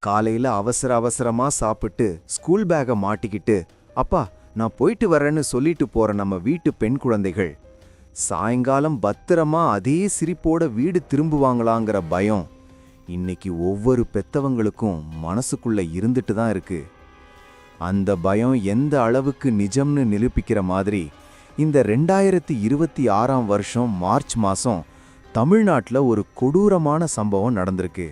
காலையில அவசர அவசரமா சாப்பிட்டு ஸ்கூல் பேக மாட்டிக்கிட்டு அப்பா நான் போயிட்டு வரேன்னு சொல்லிட்டு போற நம்ம வீட்டு பெண் குழந்தைகள் சாயங்காலம் பத்திரமா அதே சிரிப்போட வீடு திரும்புவாங்களாங்கிற பயம் இன்னைக்கு ஒவ்வொரு பெத்தவங்களுக்கும் மனசுக்குள்ள இருந்துட்டு தான் இருக்கு. அந்த பயம் எந்த அளவுக்கு நிஜம்னு நிரூபிக்கிற மாதிரி இந்த 2026ஆம் வருஷம் மார்ச் மாசம் தமிழ்நாட்டில் ஒரு கொடூரமான சம்பவம் நடந்திருக்கு.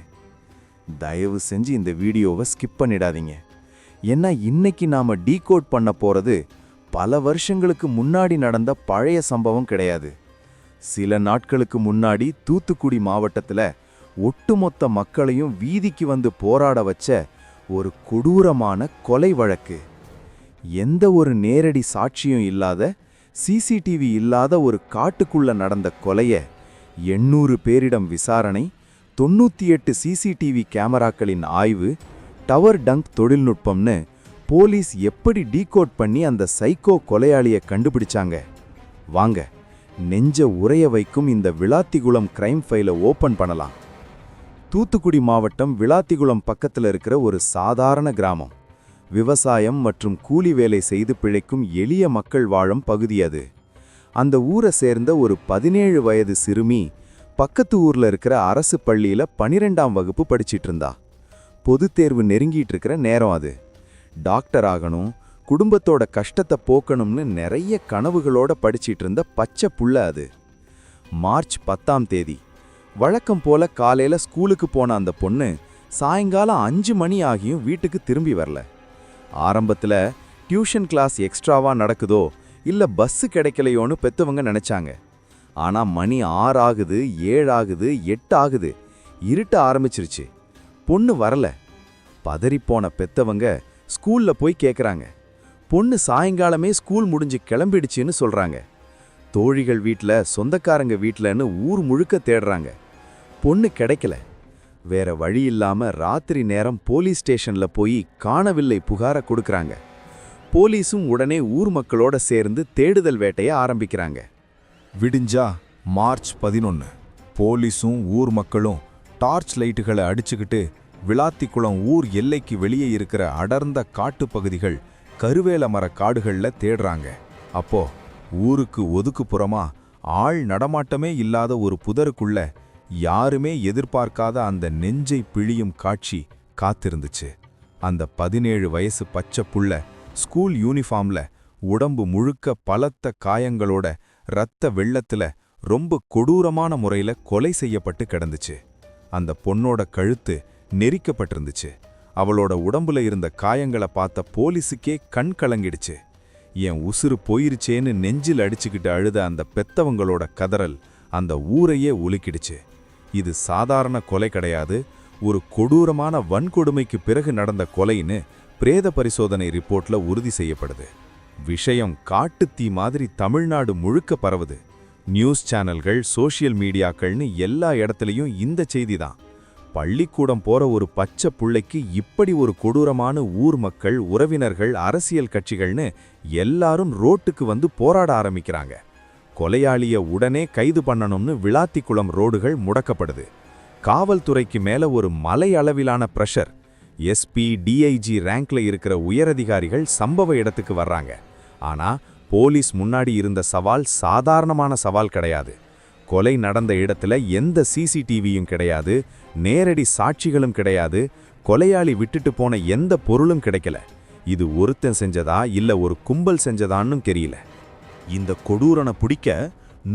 தயவு செஞ்சு இந்த வீடியோவை ஸ்கிப் பண்ணிடாதீங்க. ஏன்னா இன்னைக்கு நாம டீகோட் பண்ண போறது பல வருஷங்களுக்கு முன்னாடி நடந்த பழைய சம்பவம் கிடையாது. சில நாட்களுக்கு முன்னாடி தூத்துக்குடி மாவட்டத்தில் ஒட்டுமொத்த மக்களையும் வீதிக்கு வந்து போராட வச்ச ஒரு கொடூரமான கொலை வழக்கு. எந்த ஒரு நேரடி சாட்சியும் இல்லாத சிசிடிவி இல்லாத ஒரு காட்டுக்குள்ள நடந்த கொலைய 800 பேரிடம் விசாரணை, 98 சிசிடிவி கேமராக்களின் ஆய்வு, டவர் டங்க் தொழில்நுட்பம்னு போலீஸ் எப்படி டீகோட் பண்ணி அந்த சைக்கோ கொலையாளியை கண்டுபிடிச்சாங்க? வாங்க, நெஞ்ச உறைய வைக்கும் இந்த விளாத்திகுளம் கிரைம் ஃபைலை ஓபன் பண்ணலாம். தூத்துக்குடி மாவட்டம் விளாத்திகுளம் பக்கத்தில் இருக்கிற ஒரு சாதாரண கிராமம். விவசாயம் மற்றும் கூலி வேலை செய்து பிழைக்கும் எளிய மக்கள் வாழும் பகுதி அது. அந்த ஊரை சேர்ந்த ஒரு 17 வயது சிறுமி பக்கத்து ஊர்ல இருக்கிற அரசு பள்ளியில 12ஆம் வகுப்பு படிச்சிட்டு இருந்தா. பொதுத் தேர்வு நெருங்கிட்டு இருக்கிற நேரம் அது. டாக்டர் ஆகணும், குடும்பத்தோட கஷ்டத்தை போக்கணும்னு நிறைய கனவுகளோட படிச்சிட்டு இருந்த பச்சை புள்ள அது. மார்ச் 10ஆம் தேதி வழக்கம் போல காலையில ஸ்கூலுக்கு போன அந்த பொண்ணு சாயங்காலம் 5 மணி ஆகியும் வீட்டுக்கு திரும்பி வரல. ஆரம்பத்துல டியூஷன் கிளாஸ் எக்ஸ்ட்ராவா நடக்குதோ இல்ல பஸ் கிடைக்கலையோன்னு பெத்தவங்க நினைச்சாங்க. ஆனா மணி 6 ஆகுது, 7 ஆகுது, 8 ஆகுது, இருட்ட ஆரம்பிச்சிருச்சு. பொண்ணு வரல. பதறிப்போன பெத்தவங்க ஸ்கூல்ல போய் கேக்குறாங்க. பொண்ணு சாயங்காலமே ஸ்கூல் முடிஞ்சு கிளம்பிடுச்சுன்னு சொல்றாங்க. தோழிகள் வீட்ல, சொந்தக்காரங்க வீட்லன்னு ஊர் முழுக்க தேடுறாங்க. பொண்ணு கிடைக்கல. வேற வழி இல்லாம ராத்திரி நேரம் போலீஸ் ஸ்டேஷன்ல போய் காணவில்லை புகார கொடுக்கறாங்க. போலீஸும் உடனே ஊர் மக்களோட சேர்ந்து தேடுதல் வேட்டைய ஆரம்பிக்கிறாங்க. விடிஞ்சா மார்ச் 11 போலீஸும் ஊர் மக்களும் டார்ச் லைட்டுகளை அடிச்சுக்கிட்டு விளாத்திக்குளம் ஊர் எல்லைக்கு வெளியே இருக்கிற அடர்ந்த காட்டுப்பகுதிகள், கருவேல மர காடுகள்ல தேடுறாங்க. அப்போ ஊருக்கு ஒதுக்குப்புறமா ஆள் நடமாட்டமே இல்லாத ஒரு புதருக்குள்ள யாருமே எதிர்பார்க்காத அந்த நெஞ்சை பிழியும் காட்சி காத்திருந்துச்சு. அந்த 17 வயசு பச்சை புள்ள ஸ்கூல் யூனிஃபார்ம்ல, உடம்பு முழுக்க பலத்த காயங்களோட இரத்த வெள்ளத்துல ரொம்ப கொடூரமான முறையில கொலை செய்யப்பட்டு கிடந்துச்சு. அந்த பொண்ணோட கழுத்து நெரிக்கப்பட்டிருந்துச்சு. அவளோட உடம்புல இருந்த காயங்களை பார்த்த போலீஸுக்கே கண் கலங்கிடுச்சு. என் உசுறு போயிருச்சேன்னு நெஞ்சில் அடிச்சுக்கிட்டு அழுத அந்த பெத்தவங்களோட கதறல் அந்த ஊரையே உலுக்கிடுச்சு. இது சாதாரண கொலை கிடையாது, ஒரு கொடூரமான வன்கொடுமைக்கு பிறகு நடந்த கொலைன்னு பிரேத பரிசோதனை ரிப்போர்ட்ல உறுதி செய்யப்படுது. விஷயம் காட்டுத்தீ மாதிரி தமிழ்நாடு முழுக்க பரவுது. நியூஸ் சேனல்கள், சோஷியல் மீடியாக்கள்னு எல்லா இடத்துலையும் இந்த செய்தி தான். பள்ளிக்கூடம் போற ஒரு பச்சை புள்ளைக்கு இப்படி ஒரு கொடூரமான ஊர் மக்கள், உறவினர்கள், அரசியல் கட்சிகள்னு எல்லாரும் ரோட்டுக்கு வந்து போராட ஆரம்பிக்கிறாங்க. கொலையாளிய உடனே கைது பண்ணணும்னு விளாத்திக்குளம் ரோடுகள் முடக்கப்படுது. காவல்துறைக்கு மேல ஒரு மலை அளவிலான பிரஷர். எஸ்பி, டிஐஜி ரேங்க்ல இருக்கிற உயரதிகாரிகள் சம்பவ இடத்துக்கு வர்றாங்க. ஆனா போலீஸ் முன்னாடி இருந்த சவால் சாதாரணமான சவால் கிடையாது. கொலை நடந்த இடத்துல எந்த சிசிடிவியும் கிடையாது, நேரடி சாட்சிகளும் கிடையாது, கொலையாளி விட்டுட்டு போன எந்த பொருளும் கிடைக்கல. இது ஒருத்தன் செஞ்சதா இல்ல ஒரு கும்பல் செஞ்சதான்னு தெரியல. இந்த கொடூரனை பிடிக்க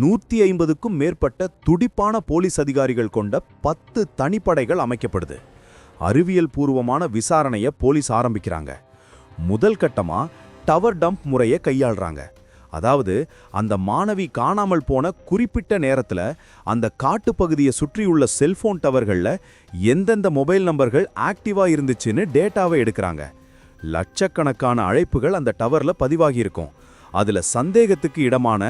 150க்கும் மேற்பட்ட துடிப்பான போலீஸ் அதிகாரிகள் கொண்ட 10 தனிப்படைகள் அமைக்கப்படுது. அறிவியல் பூர்வமான விசாரணையை போலீஸ் ஆரம்பிக்கிறாங்க. முதல் கட்டமா டவர் டம்ப் முறையை கையாள்றாங்க. அதாவது அந்த மாணவி காணாமல் போன குறிப்பிட்ட நேரத்துல அந்த காட்டுப்பகுதியை சுற்றியுள்ள செல்போன் டவர்கள்ல எந்தெந்த மொபைல் நம்பர்கள் ஆக்டிவா இருந்துச்சுன்னு டேட்டாவை எடுக்கிறாங்க. லட்சக்கணக்கான அழைப்புகள் அந்த டவர்ல பதிவாகியிருக்கும். அதுல சந்தேகத்துக்கு இடமான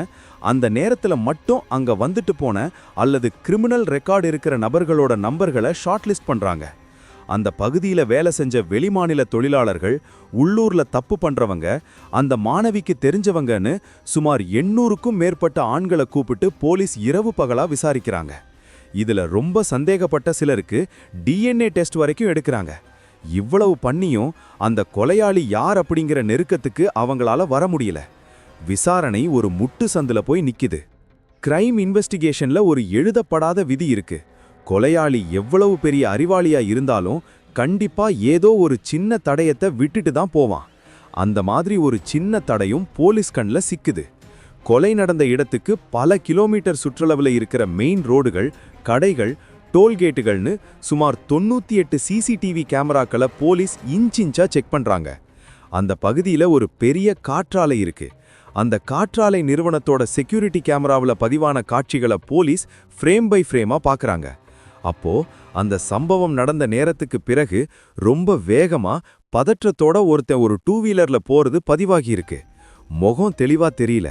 அந்த நேரத்துல மட்டும் அங்க வந்துட்டு போன அல்லது கிரிமினல் ரெக்கார்டு இருக்கிற நபர்களோட நம்பர்களை ஷார்ட்லிஸ்ட் பண்றாங்க. அந்த பகுதியில வேலை செஞ்ச வெளிமாநில தொழிலாளர்கள், உள்ளூர்ல தப்பு பண்றவங்க, அந்த மாணவிக்கு தெரிஞ்சவங்கன்னு சுமார் 800க்கும் மேற்பட்ட ஆண்களை கூப்பிட்டு போலீஸ் இரவு பகலா விசாரிக்கிறாங்க. இதுல ரொம்ப சந்தேகப்பட்ட சிலருக்கு டிஎன்ஏ டெஸ்ட் வரைக்கும் எடுக்கிறாங்க. இவ்வளவு பண்ணியும் அந்த கொலையாளி யார் அப்படிங்கிற நெருக்கத்துக்கு அவங்களால வர முடியல. விசாரணை ஒரு முட்டு சந்துல போய் நிக்குது. கிரைம் இன்வெஸ்டிகேஷன்ல ஒரு எழுதப்படாத விதி இருக்கு. கொலையாளி எவ்வளவு பெரிய அறிவாளியா இருந்தாலும் கண்டிப்பா ஏதோ ஒரு சின்ன தடயத்தை விட்டுட்டு தான் போவான். அந்த மாதிரி ஒரு சின்ன தடையும் போலீஸ் கண்ல சிக்குது. கொலை நடந்த இடத்துக்கு பல கிலோமீட்டர் சுற்றளவுல இருக்கிற மெயின் ரோடுகள், கடைகள், டோல்கேட்டுகள்னு சுமார் 98 சிசிடிவி கேமராக்களை போலீஸ் இன்ச்சின்ச்சா செக் பண்றாங்க. அந்த பகுதியில ஒரு பெரிய காற்றாலை இருக்கு. அந்த காற்றாலை நிறுவனத்தோட செக்யூரிட்டி கேமராவில் பதிவான காட்சிகளை போலீஸ் ஃப்ரேம் பை ஃப்ரேமா பார்க்கறாங்க. அப்போ அந்த சம்பவம் நடந்த நேரத்துக்கு பிறகு ரொம்ப வேகமா பதற்றத்தோட ஒருத்தன் ஒரு 2 வீலர்ல போறது பதிவாகி இருக்கு. முகம் தெளிவா தெரியல.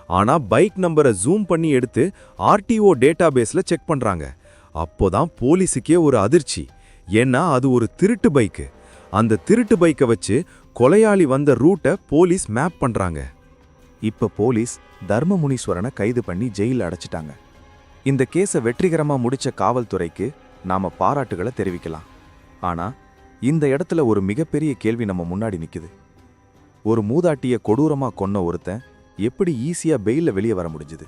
ஆனா பைக் நம்பரை ஜூம் பண்ணி எடுத்து ஆர்டிஓ டேட்டாபேஸ்ல செக் பண்றாங்க. அப்போதான் போலீஸுக்கே ஒரு அதிர்ச்சி. ஏன்னா அது ஒரு திருட்டு பைக்கு. அந்த திருட்டு பைக்கை வச்சு கொலையாளி வந்த ரூட்டை போலீஸ் மேப் பண்றாங்க. இப்ப போலீஸ் தர்மமுனீஸ்வரனை கைது பண்ணி ஜெயில அடைச்சிட்டாங்க. இந்த கேஸை வெற்றிகரமா முடிச்ச காவல்துறைக்கு நாம பாராட்டுகளை தெரிவிக்கலாம். ஆனா இந்த இடத்துல ஒரு மிகப்பெரிய கேள்வி நம்ம முன்னாடி நிக்குது. ஒரு மூதாட்டிய கொடூரமா கொன்ன ஒருத்தன் எப்படி ஈஸியா பெயில்ல வெளியே வர முடிஞ்சுது?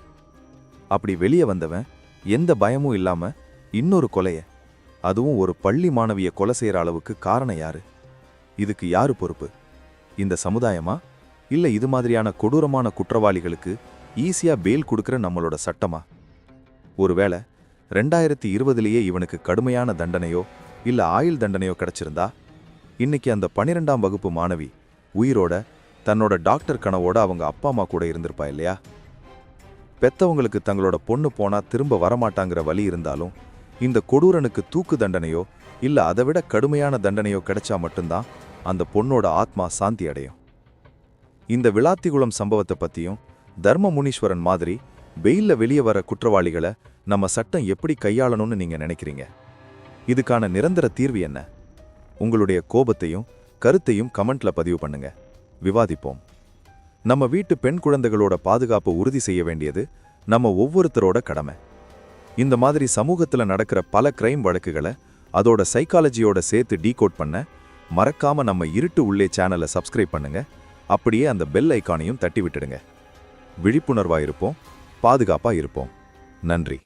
அப்படி வெளியே வந்தவன் எந்த பயமும் இல்லாம இன்னொரு கொலைய, அதுவும் ஒரு பள்ளி மாணவிய கொலை செய்யற அளவுக்கு காரணம் யாரு? இதுக்கு யாரு பொறுப்பு? இந்த சமுதாயமா, இல்ல இது மாதிரியான கொடூரமான குற்றவாளிகளுக்கு ஈஸியா பெயில் கொடுக்கிற நம்மளோட சட்டமா? ஒருவேளை 2020லேயே இவனுக்கு கடுமையான தண்டனையோ இல்ல ஆயுள் தண்டனையோ கிடைச்சிருந்தா இன்னைக்கு அந்த 12ஆம் வகுப்பு மாணவி உயிரோட தன்னோட டாக்டர் கனவோட அவங்க அப்பா அம்மா கூட இருந்திருப்பா இல்லையா? பெத்தவங்களுக்கு தங்களோட பொண்ணு போனா திரும்ப வரமாட்டாங்கிற வலி இருந்தாலும் இந்த கொடூரனுக்கு தூக்கு தண்டனையோ இல்ல அதை விட கடுமையான தண்டனையோ கிடைச்சா மட்டும்தான் அந்த பொண்ணோட ஆத்மா சாந்தி அடையும். இந்த விளாத்திகுளம் சம்பவத்தை பத்தியும் தர்மமுனீஸ்வரன் மாதிரி பெயில்ல வெளியே வர குற்றவாளிகளை நம்ம சட்டம் எப்படி கையாளணும்னு நீங்க நினைக்கிறீங்க? இதுக்கான நிரந்தர தீர்வு என்ன? உங்களுடைய கோபத்தையும் கருத்தையும் கமெண்ட்ல பதிவு பண்ணுங்க. விவாதிப்போம். நம்ம வீட்டு பெண் குழந்தைகளோட பாதுகாப்பை உறுதி செய்ய வேண்டியது நம்ம ஒவ்வொருத்தரோட கடமை. இந்த மாதிரி சமூகத்துல நடக்கிற பல கிரைம் வழக்குகளை அதோட சைக்காலஜியோட சேர்த்து டீகோட் பண்ண மறக்காம நம்ம இருட்டு உள்ளே சேனலை சப்ஸ்கிரைப் பண்ணுங்க. அப்படியே அந்த பெல் ஐகானையும் தட்டி விட்டுடுங்க. விழிப்புணர்வா இருப்போம், பாதுகாப்பா இருப்போம். நன்றி.